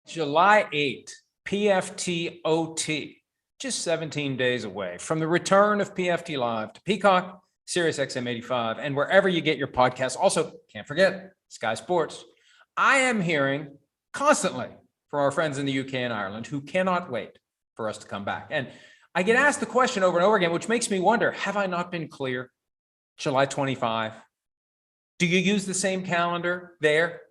July 8th, PFT-OT, just 17 days away from the return of PFT Live to Peacock, Sirius XM 85, and wherever you get your podcasts. Also, can't forget Sky Sports. I am hearing constantly from our friends in the UK and Ireland who cannot wait for us to come back. And I get asked the question over and over again, which makes me wonder, have I not been clear? July 25. Do you use the same calendar there,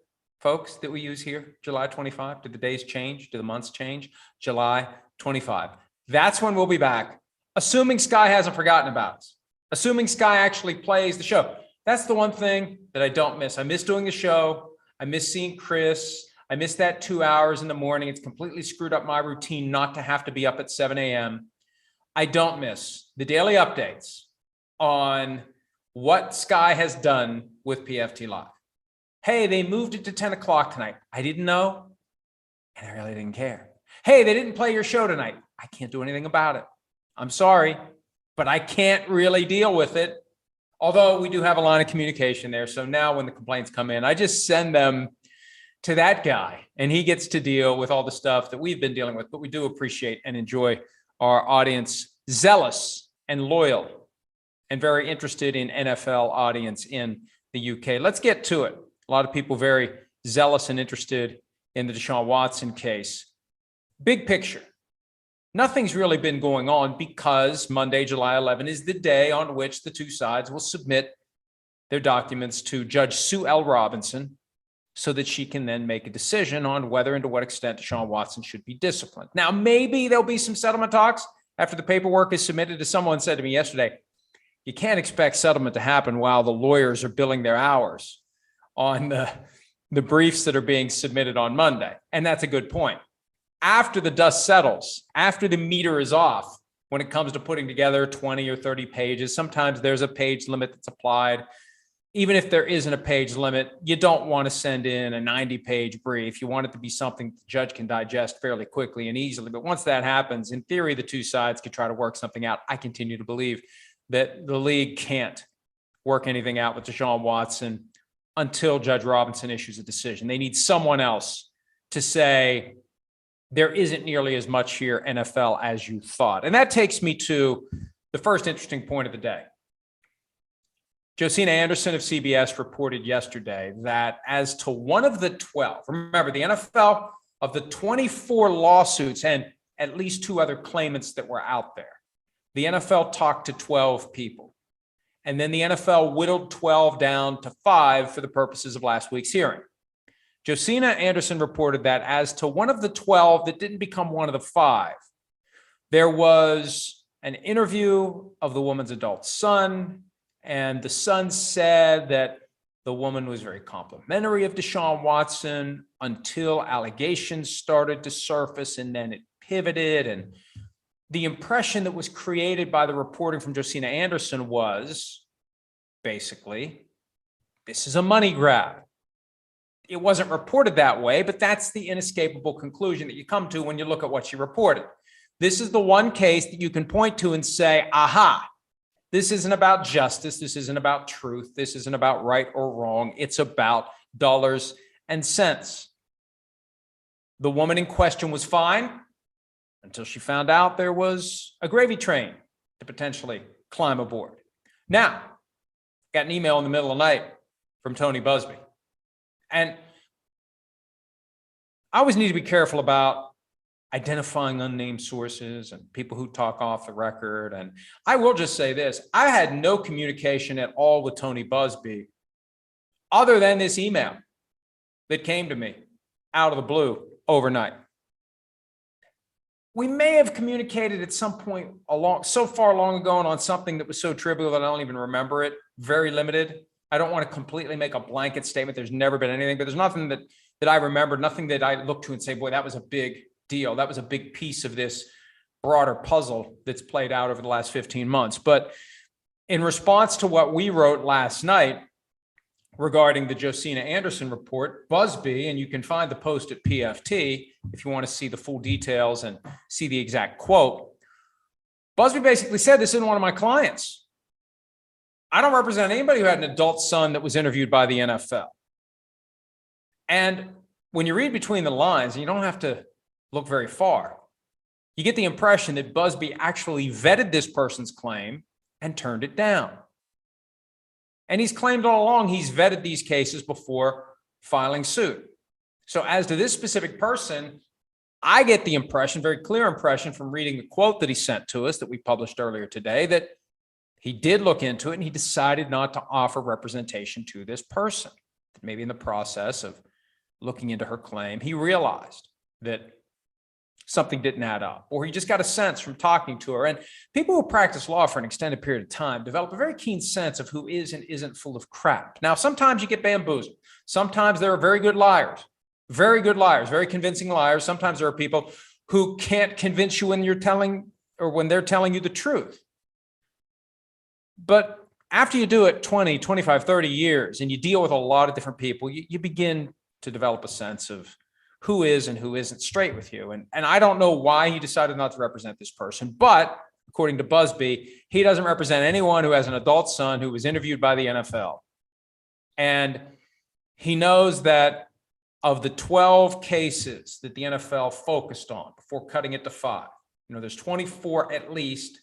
folks, that we use here? July 25. Did the days change? Do the months change? July 25. That's when we'll be back, assuming Sky hasn't forgotten about us, assuming Sky actually plays the show. That's the one thing that I don't miss. I miss doing the show. I miss seeing Chris. I miss that 2 hours in the morning. It's completely screwed up my routine not to have to be up at 7 a.m. I don't miss the daily updates on what Sky has done with PFT Live. Hey, they moved it to 10 o'clock tonight. I didn't know, and I really didn't care. Hey, they didn't play your show tonight. I can't do anything about it. I'm sorry, but I can't really deal with it. Although we do have a line of communication there. So now when the complaints come in, I just send them to that guy, and he gets to deal with all the stuff that we've been dealing with. But we do appreciate and enjoy our audience, zealous and loyal and very interested in NFL audience in the UK. Let's get to it. A lot of people very zealous and interested in the Deshaun Watson case. Big picture. Nothing's really been going on because Monday, July 11 is the day on which the two sides will submit their documents to Judge Sue L. Robinson so that she can then make a decision on whether and to what extent Deshaun Watson should be disciplined. Now, maybe there'll be some settlement talks after the paperwork is submitted. As someone said to me yesterday, you can't expect settlement to happen while the lawyers are billing their hours on the briefs that are being submitted on Monday. And that's a good point. After the dust settles, after the meter is off, when it comes to putting together 20 or 30 pages, sometimes there's a page limit that's applied. Even if there isn't a page limit, you don't want to send in a 90-page brief. You want it to be something the judge can digest fairly quickly and easily. But once that happens, in theory, the two sides could try to work something out. I continue to believe that the league can't work anything out with Deshaun Watson until Judge Robinson issues a decision. They need someone else to say, there isn't nearly as much here, NFL, as you thought. And that takes me to the first interesting point of the day. Josina Anderson of CBS reported yesterday that as to one of the 12, remember the NFL, of the 24 lawsuits and at least two other claimants that were out there, the NFL talked to 12 people. And then the NFL whittled 12 down to 5 for the purposes of last week's hearing. Josina Anderson reported that as to one of the 12 that didn't become one of the 5, there was an interview of the woman's adult son, and the son said that the woman was very complimentary of Deshaun Watson until allegations started to surface, and then it pivoted. And the impression that was created by the reporting from Josina Anderson was basically, this is a money grab. It wasn't reported that way, but that's the inescapable conclusion that you come to when you look at what she reported. This is the one case that you can point to and say, aha, this isn't about justice. This isn't about truth. This isn't about right or wrong. It's about dollars and cents. The woman in question was fine until she found out there was a gravy train to potentially climb aboard. Now, got an email in the middle of the night from Tony Busby. And I always need to be careful about identifying unnamed sources and people who talk off the record. And I will just say this, I had no communication at all with Tony Busby other than this email that came to me out of the blue overnight. We may have communicated at some point so far long ago and on something that was so trivial that I don't even remember it, very limited. I don't want to completely make a blanket statement. There's never been anything, but there's nothing that I remember, nothing that I look to and say, boy, that was a big deal. That was a big piece of this broader puzzle that's played out over the last 15 months. But in response to what we wrote last night regarding the Josina Anderson report, Busby, and you can find the post at PFT if you want to see the full details and see the exact quote. Busby basically said, this isn't one of my clients. I don't represent anybody who had an adult son that was interviewed by the NFL. And when you read between the lines, and you don't have to look very far, you get the impression that Busby actually vetted this person's claim and turned it down. And he's claimed all along he's vetted these cases before filing suit. So as to this specific person, I get the impression, very clear impression from reading the quote that he sent to us that we published earlier today, that he did look into it and he decided not to offer representation to this person. Maybe in the process of looking into her claim, he realized that something didn't add up, or he just got a sense from talking to her. And people who practice law for an extended period of time develop a very keen sense of who is and isn't full of crap. Now, sometimes you get bamboozled. Sometimes there are very good liars, very convincing liars. Sometimes there are people who can't convince you when you're telling or when they're telling you the truth. But after you do it 20, 25, 30 years, and you deal with a lot of different people, you begin to develop a sense of who is and who isn't straight with you. And I don't know why he decided not to represent this person, but according to Busby, he doesn't represent anyone who has an adult son who was interviewed by the NFL. And he knows that of the 12 cases that the NFL focused on before cutting it to 5, there's 24 at least,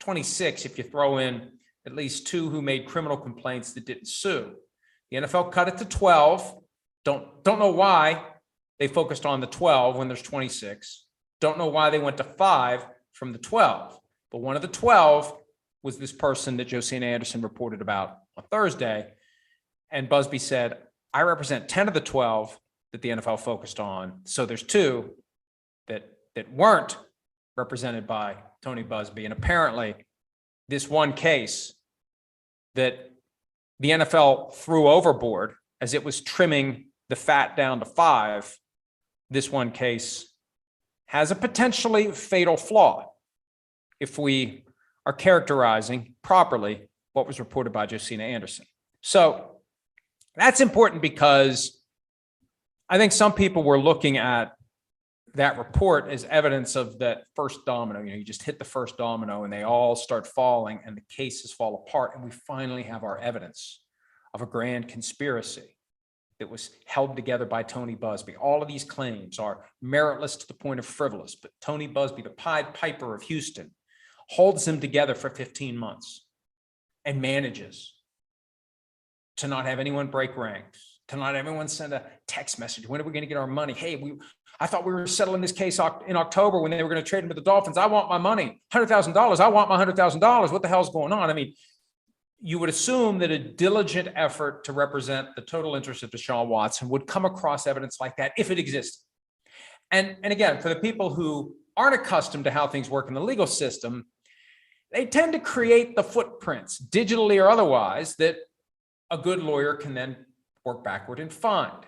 26 if you throw in at least 2 who made criminal complaints that didn't sue. The NFL cut it to 12. Don't know why they focused on the 12 when there's 26. Don't know why they went to 5 from the 12. But one of the 12 was this person that Josina Anderson reported about on Thursday. And Busby said, I represent 10 of the 12 that the NFL focused on. So there's 2 that weren't represented by Tony Busby. And apparently this one case that the NFL threw overboard as it was trimming the fat down to 5, this one case has a potentially fatal flaw if we are characterizing properly what was reported by Josina Anderson. So that's important because I think some people were looking at that report as evidence of that first domino. You just hit the first domino and they all start falling and the cases fall apart. And we finally have our evidence of a grand conspiracy that was held together by Tony Busby. All of these claims are meritless to the point of frivolous, but Tony Busby, the Pied Piper of Houston, holds them together for 15 months and manages to not have anyone break ranks, to not have anyone send a text message. When are we going to get our money? Hey, I thought we were settling this case in October when they were going to trade him to the Dolphins. I want my money, $100,000. I want my $100,000. What the hell's going on? I mean, you would assume that a diligent effort to represent the total interest of Deshaun Watson would come across evidence like that if it existed. And again, for the people who aren't accustomed to how things work in the legal system, they tend to create the footprints, digitally or otherwise, that a good lawyer can then work backward and find.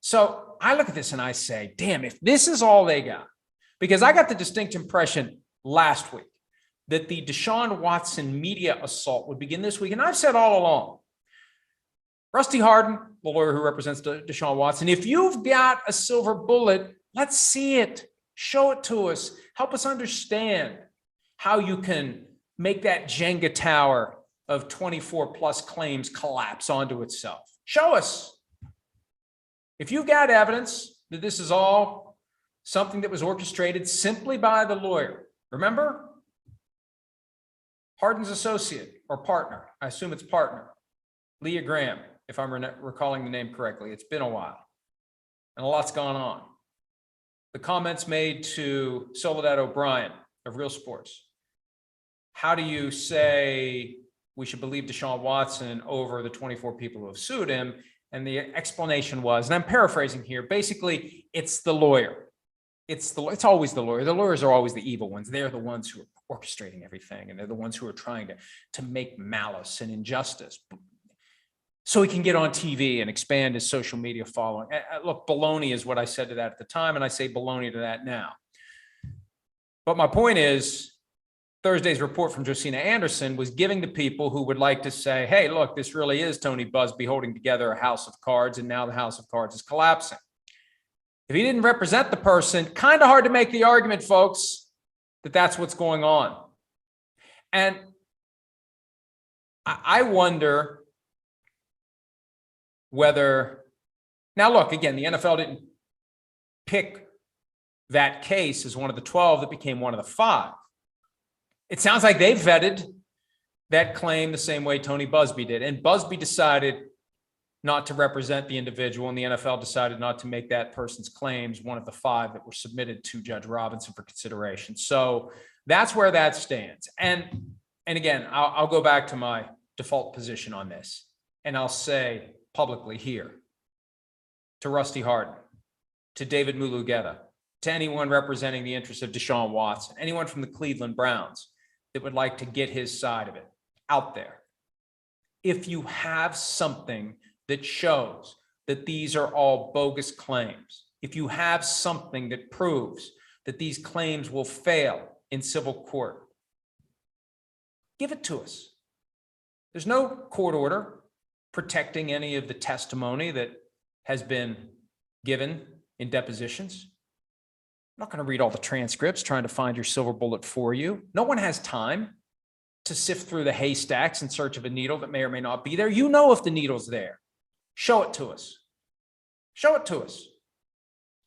So I look at this and I say, damn, if this is all they got, because I got the distinct impression last week that the Deshaun Watson media assault would begin this week. And I've said all along, Rusty Hardin, the lawyer who represents Deshaun Watson, if you've got a silver bullet, let's see it. Show it to us. Help us understand how you can make that Jenga tower of 24 plus claims collapse onto itself. Show us. If you've got evidence that this is all something that was orchestrated simply by the lawyer, remember? Hardin's associate or partner, I assume it's partner, Leah Graham, if I'm recalling the name correctly. It's been a while and a lot's gone on. The comments made to Soledad O'Brien of Real Sports. How do you say we should believe Deshaun Watson over the 24 people who have sued him? And the explanation was, and I'm paraphrasing here, basically, it's the lawyer. It's always the lawyer. The lawyers are always the evil ones. They're the ones who are orchestrating everything, and they're the ones who are trying to make malice and injustice so he can get on TV and expand his social media following. Look, baloney is what I said to that at the time, and I say baloney to that now. But my point is, Thursday's report from Josina Anderson was giving to people who would like to say, hey, look, this really is Tony Busby holding together a house of cards, and now the house of cards is collapsing. If he didn't represent the person, kind of hard to make the argument, folks, that that's what's going on. And I wonder whether Now, look, again, the NFL didn't pick that case as one of the 12 that became one of the 5. It sounds like they vetted that claim the same way Tony Busby did. And Busby decided not to represent the individual, and the NFL decided not to make that person's claims one of the 5 that were submitted to Judge Robinson for consideration. So that's where that stands. And again, I'll go back to my default position on this, and I'll say publicly here to Rusty Hardin, to David Mulugheta, to anyone representing the interests of Deshaun Watson, anyone from the Cleveland Browns that would like to get his side of it out there. If you have something that shows that these are all bogus claims, if you have something that proves that these claims will fail in civil court, give it to us. There's no court order protecting any of the testimony that has been given in depositions. I'm not going to read all the transcripts trying to find your silver bullet for you. No one has time to sift through the haystacks in search of a needle that may or may not be there. You know if the needle's there. Show it to us. Show it to us.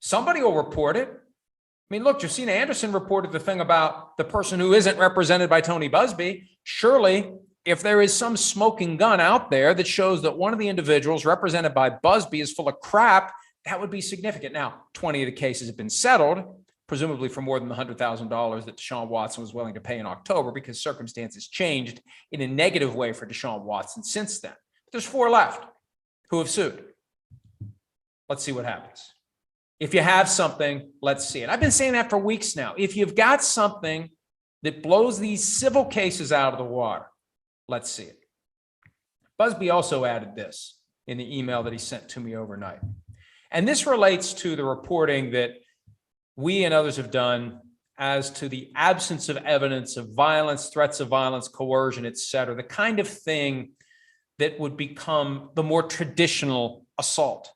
Somebody will report it. I mean, look, Josina Anderson reported the thing about the person who isn't represented by Tony Busby. Surely, if there is some smoking gun out there that shows that one of the individuals represented by Busby is full of crap, that would be significant. Now, 20 of the cases have been settled, presumably for more than the $100,000 that Deshaun Watson was willing to pay in October, because circumstances changed in a negative way for Deshaun Watson since then. But there's 4 left who have sued. Let's see what happens. If you have something, let's see it. I've been saying that for weeks now. If you've got something that blows these civil cases out of the water, let's see it. Busby also added this in the email that he sent to me overnight. And this relates to the reporting that we and others have done as to the absence of evidence of violence, threats of violence, coercion, et cetera, the kind of thing that would become the more traditional assault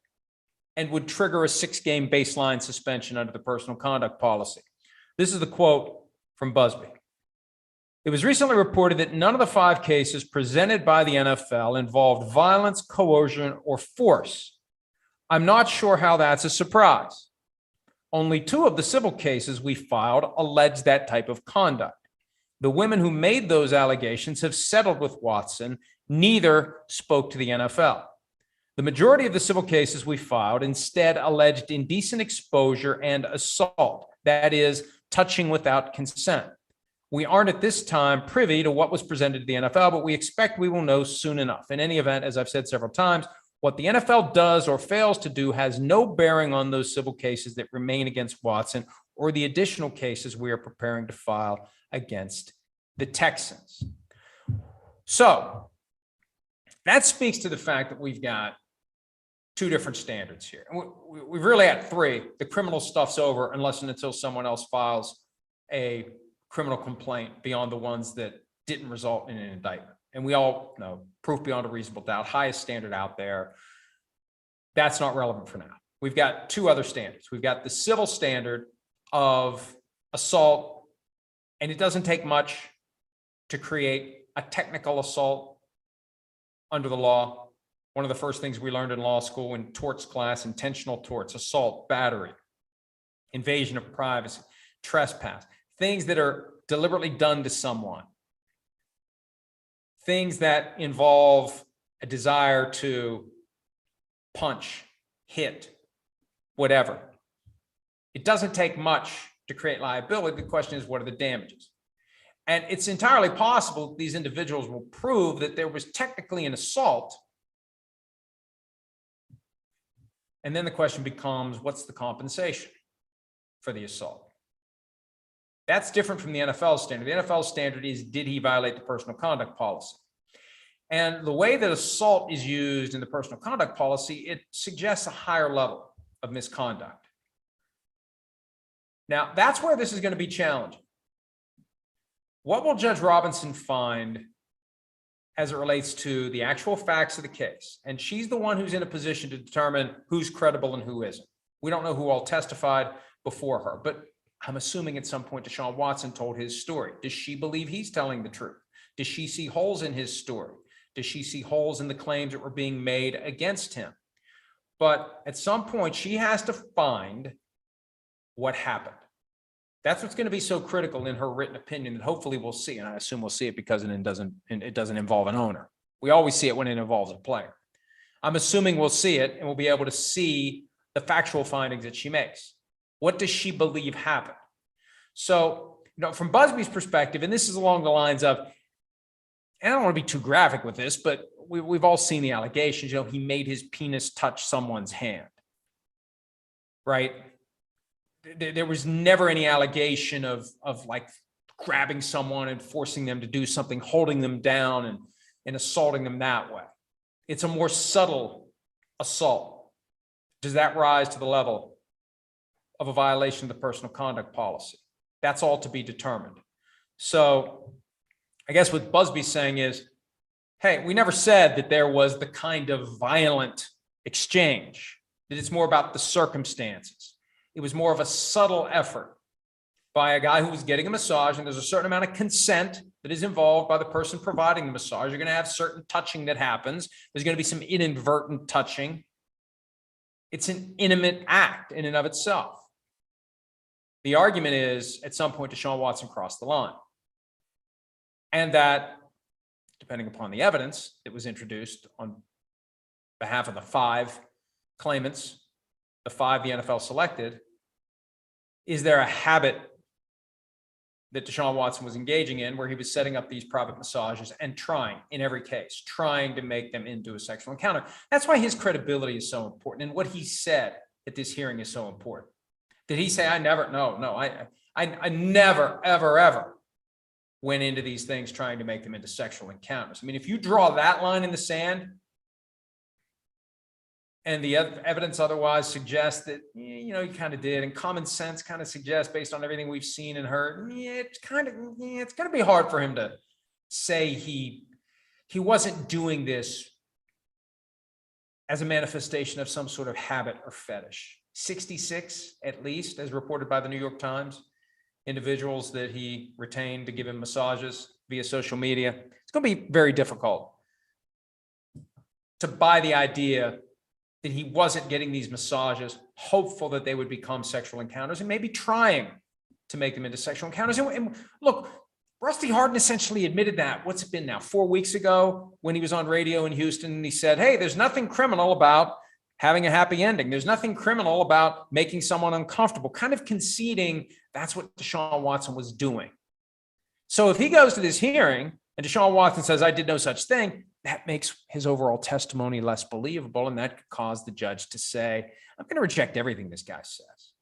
and would trigger a 6-game baseline suspension under the personal conduct policy. This is the quote from Busby. It was recently reported that none of the 5 cases presented by the NFL involved violence, coercion, or force. I'm not sure how that's a surprise. Only 2 of the civil cases we filed alleged that type of conduct. The women who made those allegations have settled with Watson. Neither spoke to the NFL. The majority of the civil cases we filed instead alleged indecent exposure and assault, that is, touching without consent. We aren't at this time privy to what was presented to the NFL, but we expect we will know soon enough. In any event, as I've said several times, what the NFL does or fails to do has no bearing on those civil cases that remain against Watson or the additional cases we are preparing to file against the Texans. So that speaks to the fact that we've got 2 different standards here. We've really had 3. The criminal stuff's over unless and until someone else files a criminal complaint beyond the ones that didn't result in an indictment. And we all know proof beyond a reasonable doubt, highest standard out there. That's not relevant for now. We've got 2 other standards. We've got the civil standard of assault, and it doesn't take much to create a technical assault under the law. One of the first things we learned in law school in torts class, intentional torts, assault, battery, invasion of privacy, trespass, things that are deliberately done to someone, things that involve a desire to punch, hit, whatever. It doesn't take much to create liability. The question is, what are the damages? And it's entirely possible these individuals will prove that there was technically an assault. And then the question becomes, what's the compensation for the assault? That's different from the NFL standard. The NFL standard is, did he violate the personal conduct policy? And the way that assault is used in the personal conduct policy, it suggests a higher level of misconduct. Now, that's where this is going to be challenging. What will Judge Robinson find as it relates to the actual facts of the case? And she's the one who's in a position to determine who's credible and who isn't. We don't know who all testified before her, but I'm assuming at some point Deshaun Watson told his story. Does she believe he's telling the truth? Does she see holes in his story? Does she see holes in the claims that were being made against him? But at some point, she has to find what happened. That's what's going to be so critical in her written opinion that hopefully we'll see. And I assume we'll see it because it doesn't involve an owner. We always see it when it involves a player. I'm assuming we'll see it and we'll be able to see the factual findings that she makes. What does she believe happened? So, from Busby's perspective, and this is along the lines of, and I don't want to be too graphic with this, but we've all seen the allegations. He made his penis touch someone's hand, right? There was never any allegation of like grabbing someone and forcing them to do something, holding them down and assaulting them that way. It's a more subtle assault. Does that rise to the level of a violation of the personal conduct policy? That's all to be determined. So I guess what Busby's saying is, hey, we never said that there was the kind of violent exchange, that it's more about the circumstances. It was more of a subtle effort by a guy who was getting a massage, and there's a certain amount of consent that is involved by the person providing the massage. You're going to have certain touching that happens. There's going to be some inadvertent touching. It's an intimate act in and of itself. The argument is, at some point, Deshaun Watson crossed the line. And that, depending upon the evidence that was introduced on behalf of the 5 claimants, the 5 the NFL selected, is there a habit that Deshaun Watson was engaging in where he was setting up these private massages and trying, in every case, trying to make them into a sexual encounter? That's why his credibility is so important. And what he said at this hearing is so important. Did he say, I never ever went into these things trying to make them into sexual encounters? I mean, if you draw that line in the sand and the evidence otherwise suggests that, he kind of did, and common sense kind of suggests, based on everything we've seen and heard, it's going to be hard for him to say he wasn't doing this as a manifestation of some sort of habit or fetish. 66, at least, as reported by the New York Times, individuals that he retained to give him massages via social media. It's going to be very difficult to buy the idea that he wasn't getting these massages, hopeful that they would become sexual encounters, and maybe trying to make them into sexual encounters. And look, Rusty Hardin essentially admitted that. What's it been now? 4 weeks ago, when he was on radio in Houston, and he said, hey, there's nothing criminal about having a happy ending. There's nothing criminal about making someone uncomfortable, kind of conceding that's what Deshaun Watson was doing. So if he goes to this hearing and Deshaun Watson says, I did no such thing, that makes his overall testimony less believable. And that could cause the judge to say, I'm going to reject everything this guy says.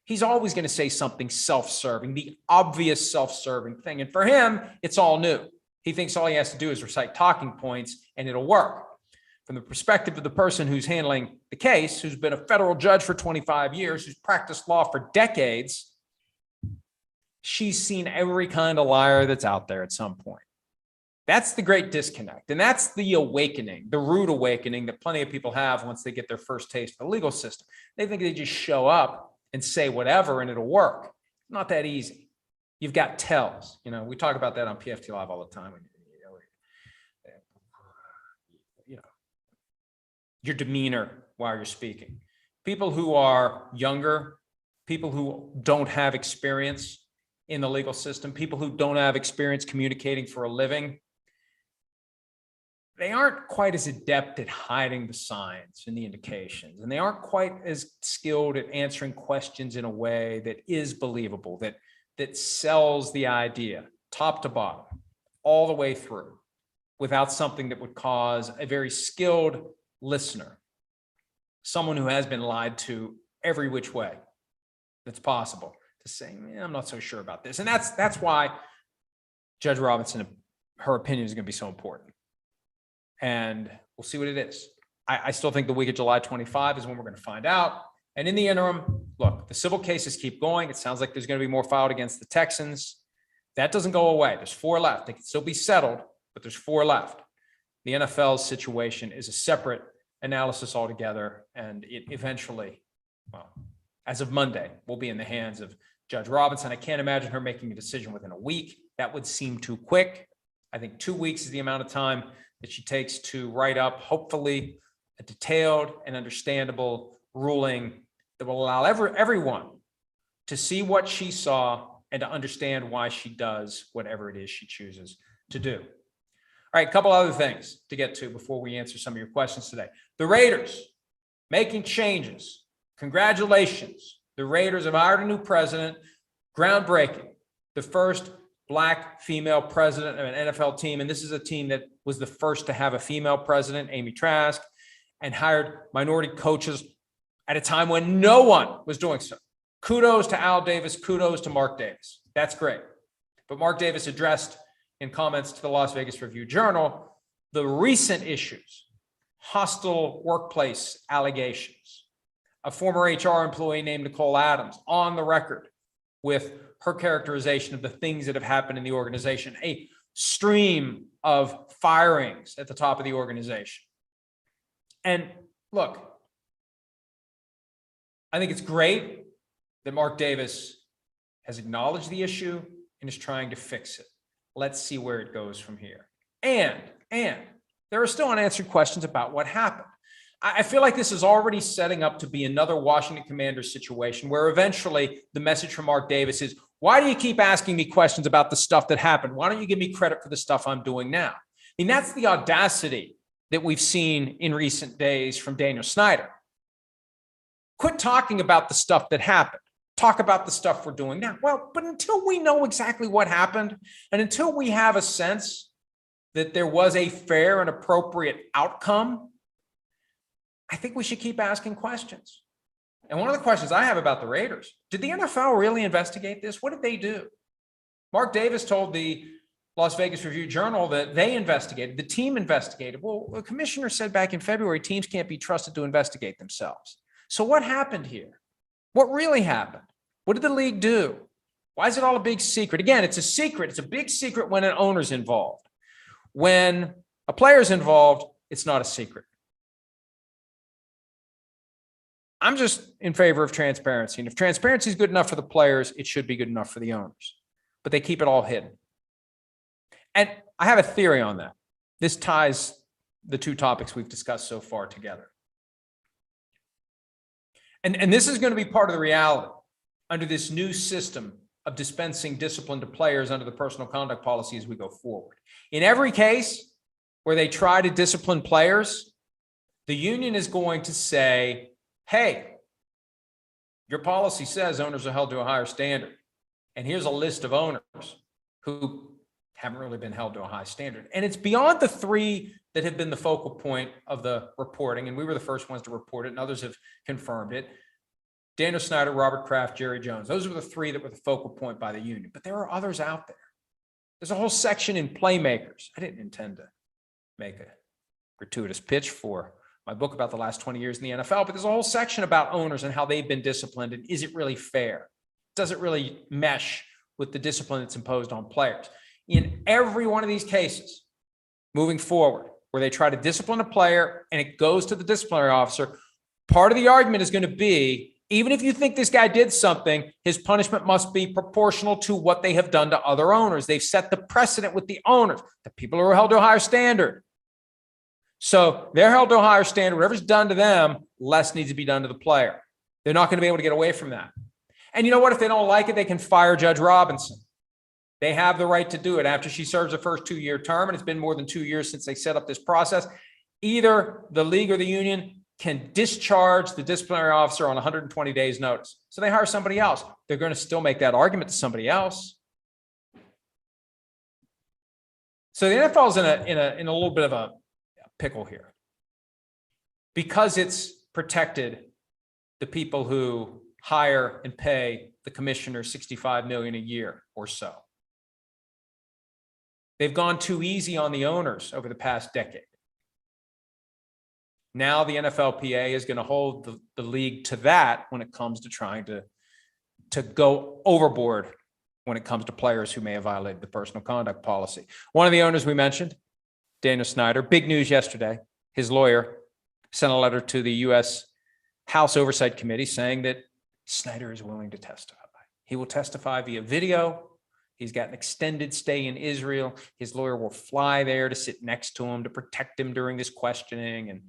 He's always going to say something self-serving, the obvious self-serving thing. And for him, it's all new. He thinks all he has to do is recite talking points and it'll work. From the perspective of the person who's handling the case, who's been a federal judge for 25 years, who's practiced law for decades, she's seen every kind of liar that's out there at some point. That's the great disconnect. And that's the awakening, the rude awakening that plenty of people have once they get their first taste of the legal system. They think they just show up and say whatever and it'll work. Not that easy. You've got tells. We talk about that on PFT Live all the time. Your demeanor while you're speaking. People who are younger, people who don't have experience in the legal system, people who don't have experience communicating for a living, they aren't quite as adept at hiding the signs and the indications, and they aren't quite as skilled at answering questions in a way that is believable, that sells the idea top to bottom, all the way through, without something that would cause a very skilled listener, someone who has been lied to every which way that's possible, to say, I'm not so sure about this. And that's why Judge Robinson, her opinion is going to be so important. And we'll see what it is. I still think the week of July 25 is when we're going to find out. And in the interim, look, the civil cases keep going. It sounds like there's going to be more filed against the Texans. That doesn't go away. There's 4 left. They can still be settled, but there's 4 left. The NFL's situation is a separate analysis altogether, and it eventually, well, as of Monday, will be in the hands of Judge Robinson. I can't imagine her making a decision within a week. That would seem too quick. I think 2 weeks is the amount of time that she takes to write up, hopefully, a detailed and understandable ruling that will allow everyone to see what she saw and to understand why she does whatever it is she chooses to do. All right, a couple other things to get to before we answer some of your questions today. The Raiders making changes. Congratulations. The Raiders have hired a new president. Groundbreaking. The first Black female president of an NFL team. And this is a team that was the first to have a female president, Amy Trask, and hired minority coaches at a time when no one was doing so. Kudos to Al Davis. Kudos to Mark Davis. That's great. But Mark Davis addressed in comments to the Las Vegas Review-Journal the recent issues, hostile workplace allegations. A former HR employee named Nicole Adams on the record with her characterization of the things that have happened in the organization, a stream of firings at the top of the organization. And look, I think it's great that Mark Davis has acknowledged the issue and is trying to fix it. Let's see where it goes from here. And there are still unanswered questions about what happened. I feel like this is already setting up to be another Washington Commanders situation where eventually the message from Mark Davis is, why do you keep asking me questions about the stuff that happened? Why don't you give me credit for the stuff I'm doing now? I mean, that's the audacity that we've seen in recent days from Daniel Snyder. Quit talking about the stuff that happened. Talk about the stuff we're doing now. Well, but until we know exactly what happened, and until we have a sense that there was a fair and appropriate outcome, I think we should keep asking questions. And one of the questions I have about the Raiders, did the NFL really investigate this? What did they do? Mark Davis told the Las Vegas Review-Journal that they investigated, the team investigated. Well, the commissioner said back in February, teams can't be trusted to investigate themselves. So what happened here? What really happened? What did the league do? Why is it all a big secret? Again, it's a secret. It's a big secret when an owner's involved. When a player's involved, it's not a secret. I'm just in favor of transparency. And if transparency is good enough for the players, it should be good enough for the owners. But they keep it all hidden. And I have a theory on that. This ties the two topics we've discussed so far together. And this is going to be part of the reality under this new system of dispensing discipline to players under the personal conduct policy as we go forward. In every case where they try to discipline players, the union is going to say, hey, your policy says owners are held to a higher standard. And here's a list of owners who haven't really been held to a high standard. And it's beyond the three that have been the focal point of the reporting. And we were the first ones to report it, and others have confirmed it. Daniel Snyder, Robert Kraft, Jerry Jones. Those were the three that were the focal point by the union. But there are others out there. There's a whole section in Playmakers. I didn't intend to make a gratuitous pitch for my book about the last 20 years in the NFL, but there's a whole section about owners and how they've been disciplined, and is it really fair? Does it really mesh with the discipline that's imposed on players? In every one of these cases, moving forward, where they try to discipline a player and it goes to the disciplinary officer, part of the argument is going to be, even if you think this guy did something, his punishment must be proportional to what they have done to other owners. They've set the precedent with the owners, the people who are held to a higher standard. So they're held to a higher standard. Whatever's done to them, less needs to be done to the player. They're not going to be able to get away from that. And you know what? If they don't like it, they can fire Judge Robinson. They have the right to do it after she serves her first 2-year term, and it's been more than 2 years since they set up this process. Either the league or the union can discharge the disciplinary officer on 120 days notice. So they hire somebody else. They're going to still make that argument to somebody else. So the NFL is in a little bit of a pickle here, because it's protected the people who hire and pay the commissioner $65 million a year or so. They've gone too easy on the owners over the past decade. Now the NFLPA is going to hold the league to that when it comes to trying to go overboard when it comes to players who may have violated the personal conduct policy. One of the owners we mentioned, Daniel Snyder, big news yesterday. His lawyer sent a letter to the U.S. House Oversight Committee saying that Snyder is willing to testify. He will testify via video. He's got an extended stay in Israel. His lawyer will fly there to sit next to him to protect him during this questioning. And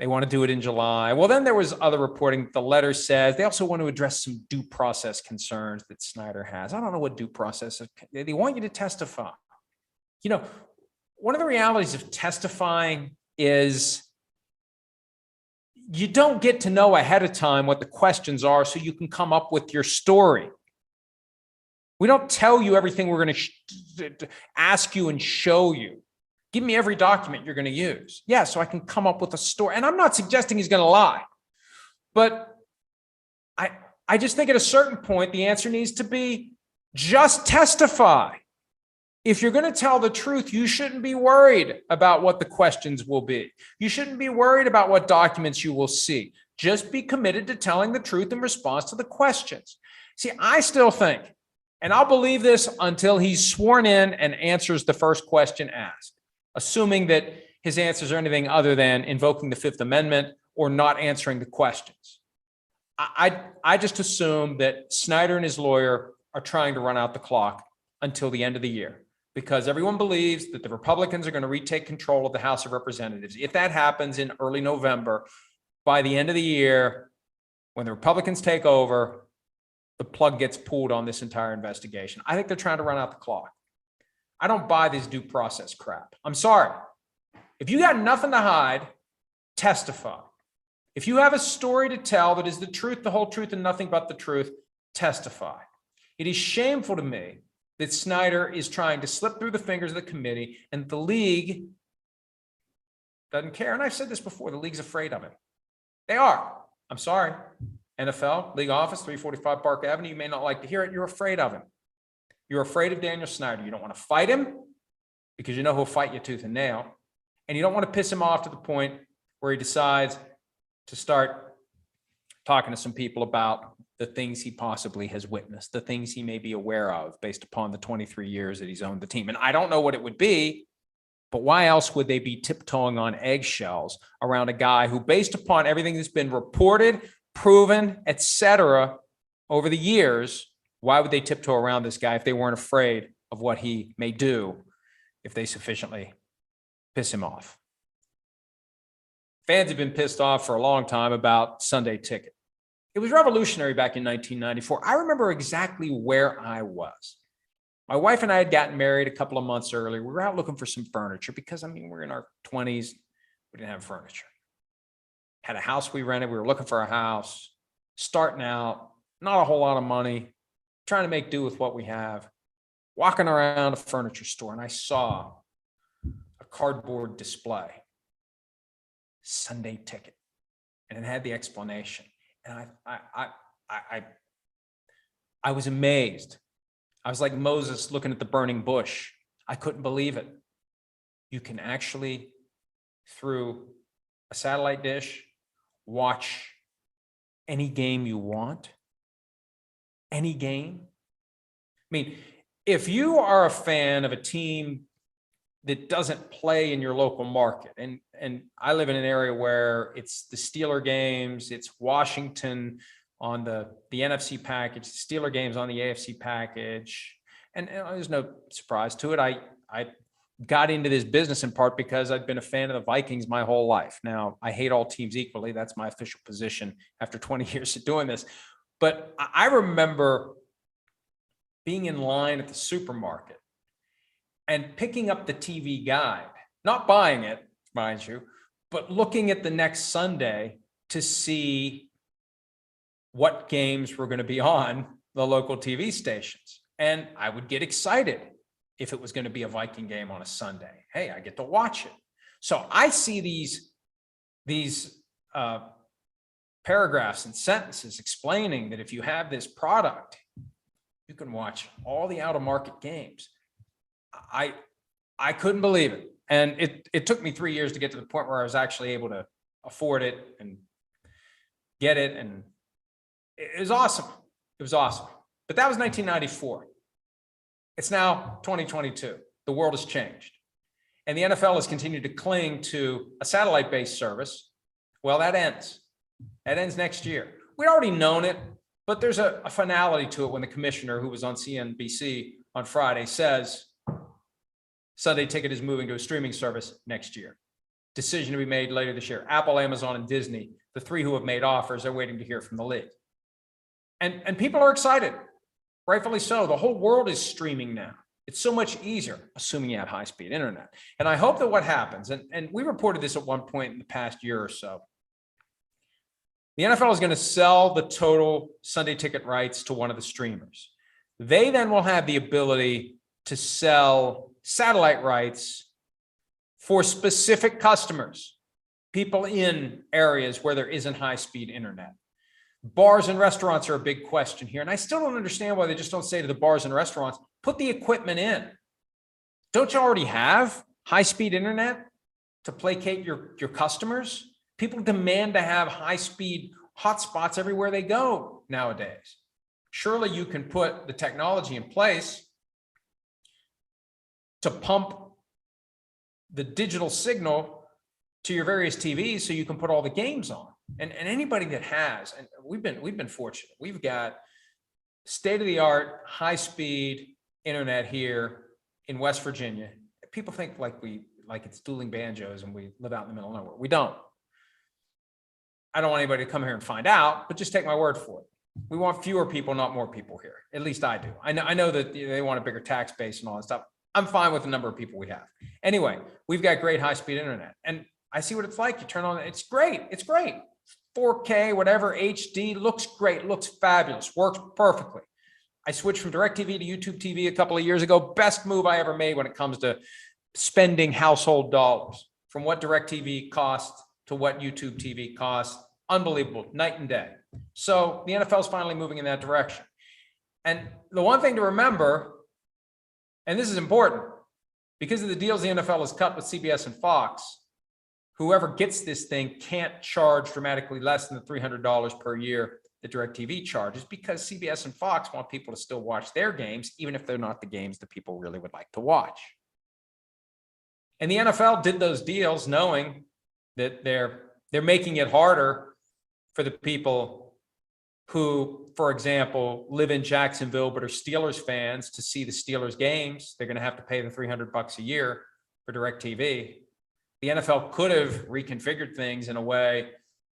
They want to do it in July. Well, then there was other reporting. The letter says they also want to address some due process concerns that Snyder has. I don't know what due process is. They want you to testify. You know, one of the realities of testifying is you don't get to know ahead of time what the questions are so you can come up with your story. We don't tell you everything we're going to ask you and show you. Give me every document you're going to use. Yeah, so I can come up with a story. And I'm not suggesting he's going to lie. But I just think at a certain point, the answer needs to be just testify. If you're going to tell the truth, you shouldn't be worried about what the questions will be. You shouldn't be worried about what documents you will see. Just be committed to telling the truth in response to the questions. See, I still think, and I'll believe this until he's sworn in and answers the first question asked, assuming that his answers are anything other than invoking the Fifth Amendment or not answering the questions. I just assume that Snyder and his lawyer are trying to run out the clock until the end of the year because everyone believes that the Republicans are going to retake control of the House of Representatives. If that happens in early November, by the end of the year, when the Republicans take over, the plug gets pulled on this entire investigation. I think they're trying to run out the clock. I don't buy this due process crap. I'm sorry. If you got nothing to hide, testify. If you have a story to tell that is the truth, the whole truth, and nothing but the truth, testify. It is shameful to me that Snyder is trying to slip through the fingers of the committee and the league doesn't care. And I've said this before, the league's afraid of him. They are. I'm sorry. NFL, league office, 345 Park Avenue. You may not like to hear it. You're afraid of him. You're afraid of Daniel Snyder. You don't want to fight him because you know he'll fight you tooth and nail. And you don't want to piss him off to the point where he decides to start talking to some people about the things he possibly has witnessed, the things he may be aware of based upon the 23 years that he's owned the team. And I don't know what it would be, but why else would they be tiptoeing on eggshells around a guy who, based upon everything that's been reported, proven, etc., over the years, why would they tiptoe around this guy if they weren't afraid of what he may do if they sufficiently piss him off? Fans have been pissed off for a long time about Sunday Ticket. It was revolutionary back in 1994. I remember exactly where I was. My wife and I had gotten married a couple of months earlier. We were out looking for some furniture because, we're in our 20s. We didn't have furniture. Had a house we rented. We were looking for a house, starting out, not a whole lot of money, trying to make do with what we have, walking around a furniture store, and I saw a cardboard display, Sunday Ticket, and it had the explanation. And I was amazed. I was like Moses looking at the burning bush. I couldn't believe it. You can actually, through a satellite dish, watch any game you want. Any game. If you are a fan of a team that doesn't play in your local market, and I live in an area where it's the Steeler games, it's Washington on the NFC package, the Steeler games on the AFC package, and there's no surprise to it. I got into this business in part because I'd been a fan of the Vikings my whole life. Now, I hate all teams equally. That's my official position after 20 years of doing this. But I remember being in line at the supermarket and picking up the TV guide, not buying it, mind you, but looking at the next Sunday to see what games were going to be on the local TV stations. And I would get excited if it was going to be a Viking game on a Sunday. Hey, I get to watch it. So I see these paragraphs and sentences explaining that if you have this product, you can watch all the out-of-market games. I couldn't believe it. And it took me 3 years to get to the point where I was actually able to afford it and get it. And it was awesome. It was awesome. But that was 1994. It's now 2022. The world has changed. And the NFL has continued to cling to a satellite-based service. Well, that ends. That ends next year. We'd already known it, but there's a finality to it when the commissioner, who was on CNBC on Friday, says Sunday Ticket is moving to a streaming service next year. decision to be made later this year. Apple, Amazon, and Disney, the three who have made offers, are waiting to hear from the league. And people are excited, rightfully so. The whole world is streaming now. It's so much easier, assuming you have high-speed internet. And I hope that what happens, and we reported this at one point in the past year or so, the NFL is going to sell the total Sunday ticket rights to one of the streamers. They then will have the ability to sell satellite rights for specific customers, people in areas where there isn't high-speed internet. Bars and restaurants are a big question here. And I still don't understand why they just don't say to the bars and restaurants, put the equipment in. Don't you already have high-speed internet to placate your customers? People demand to have high-speed hotspots everywhere they go nowadays. Surely you can put the technology in place to pump the digital signal to your various TVs so you can put all the games on. And anybody that has, and we've been fortunate. We've got state-of-the-art, high-speed internet here in West Virginia. People think like it's dueling banjos and we live out in the middle of nowhere. We don't. I don't want anybody to come here and find out, but just take my word for it. We want fewer people, not more people here. At least I do. I know that they want a bigger tax base and all that stuff. I'm fine with the number of people we have. Anyway, we've got great high-speed internet. And I see what it's like. You turn on, it's great. It's great. 4K, whatever, HD, looks great, looks fabulous, works perfectly. I switched from DirecTV to YouTube TV a couple of years ago. Best move I ever made when it comes to spending household dollars. From what DirecTV costs to what YouTube TV costs. Unbelievable, night and day. So the NFL is finally moving in that direction. And the one thing to remember, and this is important, because of the deals the NFL has cut with CBS and Fox, whoever gets this thing can't charge dramatically less than the $300 per year that DirecTV charges, because CBS and Fox want people to still watch their games, even if they're not the games that people really would like to watch. And the NFL did those deals knowing that they're making it harder for the people who, for example, live in Jacksonville but are Steelers fans to see the Steelers games. They're going to have to pay the $300 a year for DirecTV. The NFL could have reconfigured things in a way